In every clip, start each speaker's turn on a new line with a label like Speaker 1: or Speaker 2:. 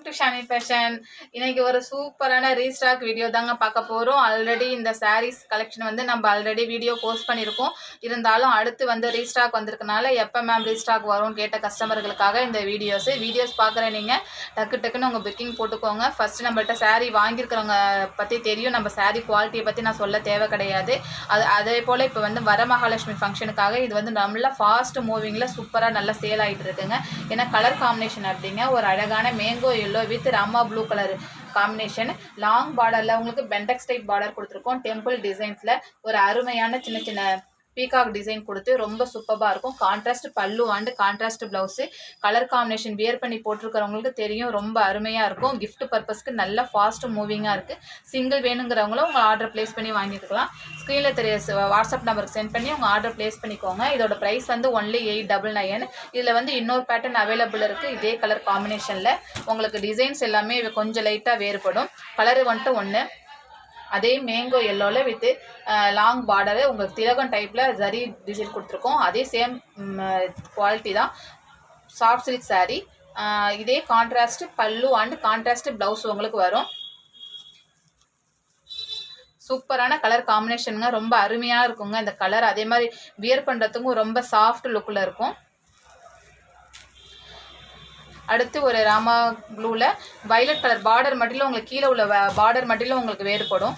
Speaker 1: To Shani fashion. இன்னைக்கு ஒரு சூப்பரான ரீஸ்டாக் வீடியோ தாங்க பார்க்க போகிறோம். ஆல்ரெடி இந்த சாரீஸ் கலெக்ஷன் வந்து நம்ம ஆல்ரெடி வீடியோ போஸ்ட் பண்ணியிருக்கோம். இருந்தாலும் அடுத்து வந்து ரீஸ்டாக் வந்திருக்கனால எப்போ மேம் ரீஸ்டாக் வரும்னு கேட்ட கஸ்டமர்களுக்காக இந்த வீடியோஸ் பார்க்குற நீங்கள் டக்குன்னு உங்கள் புக்கிங் போட்டுக்கோங்க. ஃபஸ்ட்டு நம்மள்ட்ட சாரீ வாங்கியிருக்கிறவங்க பற்றி தெரியும். நம்ம சாரீ குவாலிட்டியை பற்றி நான் சொல்ல தேவை கிடையாது. அதே போல் இப்போ வந்து வரமகாலட்சுமி ஃபங்க்ஷனுக்காக இது வந்து நல்லா ஃபாஸ்ட் மூவிங்கில் சூப்பராக நல்லா சேல் ஆகிட்டு இருக்குங்க. ஏன்னா கலர் காம்பினேஷன் அப்படிங்க ஒரு அழகான mango yellow with Rama blue colour combination. Long பார்டரில் உங்களுக்கு பெண்டெக்ஸ் டைப் பார்டர் கொடுத்துருக்கோம். டெம்பிள் டிசைன்ஸில் ஒரு அருமையான சின்ன சின்ன பீகாக் டிசைன் கொடுத்து ரொம்ப சூப்பராக இருக்கும். கான்ட்ராஸ்ட் பல்லு and contrast blouse. Colour combination wear பண்ணி போட்டிருக்கிறவங்களுக்கு தெரியும், ரொம்ப அருமையாக இருக்கும். கிஃப்ட் பர்பஸ்க்கு நல்ல ஃபாஸ்ட் மூவிங்காக இருக்குது. சிங்கிள் வேணுங்கிறவங்களும் உங்கள் ஆர்டர் ப்ளேஸ் பண்ணி வாங்கிக்கலாம். ஸ்க்ரீனில் தெரிய வாட்ஸ்அப் நம்பருக்கு சென்ட் பண்ணி உங்கள் ஆர்டர் ப்ளேஸ் பண்ணிக்கோங்க. இதோட ப்ரைஸ் வந்து ஒன்லி 899. இதில் வந்து இன்னொரு பேட்டர்ன் அவைலபிள் இருக்குது. இதே கலர் காம்பினேஷனில் உங்களுக்கு டிசைன்ஸ் எல்லாமே கொஞ்சம் லைட்டாக வேறுபடும். கலரு வந்துட்டு ஒன்று. அதே மேங்கோ எல்லோவில் வித் லாங் பார்டரு உங்களுக்கு திலகம் டைப்பில் ஜரி டிசைன் கொடுத்துருக்கோம். அதே சேம் குவாலிட்டி தான். Soft silk sari. இதே கான்ட்ராஸ்ட் பல்லு அண்ட் கான்ட்ராஸ்ட் ப்ளவுஸ் உங்களுக்கு வரும். சூப்பரான கலர் காம்பினேஷனுங்க, ரொம்ப அருமையாக இருக்குங்க இந்த கலர். அதே மாதிரி வியர் பண்ணுறதுக்கும் ரொம்ப சாஃப்ட் லுக்கில் இருக்கும். அடுத்து ஒரு ராமா ப்ளூவில் வயலட் கலர் பார்டர் மட்டிலும் உங்களுக்கு கீழே உள்ள பார்டர் மட்டிலும் உங்களுக்கு வேறுபடும்.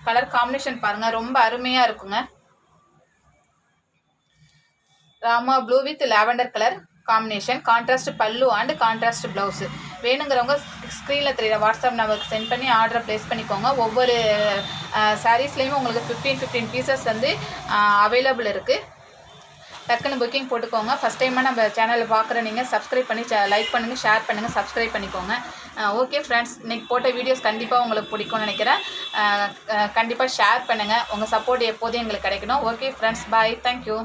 Speaker 1: கலர் காம்பினேஷன் பாருங்கள், ரொம்ப அருமையாக இருக்குங்க. Rama blue with lavender colour combination. Contrast பல்லு அண்ட் கான்ட்ராஸ்ட் ப்ளவுஸு. வேணுங்கிறவங்க ஸ்க்ரீனில் தெரியுற வாட்ஸ்அப் நம்பருக்கு சென்ட் பண்ணி ஆர்டரை ப்ளேஸ் பண்ணிக்கோங்க. ஒவ்வொரு சாரீஸ்லேயுமே உங்களுக்கு 15 பீசஸ் வந்து அவைலபிள் இருக்குது. டக்குன்னு புக்கிங் போட்டுக்கோங்க. ஃபஸ்ட் டைமாக நம்ம சேனலில் பார்க்குற நீங்கள் சப்ஸ்கிரைப் பண்ணி லைக் பண்ணுங்கள், ஷேர் பண்ணுங்கள், சப்ஸ்கிரைப் பண்ணிக்கோங்க. ஓகே ஃப்ரெண்ட்ஸ், இன்றைக்கி போட்ட வீடியோஸ் கண்டிப்பாக உங்களுக்கு பிடிக்கும்னு நினைக்கிறேன். கண்டிப்பாக ஷேர் பண்ணுங்கள். உங்கள் சப்போர்ட் எப்போதும் எங்களுக்கு கிடைக்கணும். ஓகே ஃப்ரெண்ட்ஸ், பாய், தேங்க்யூ.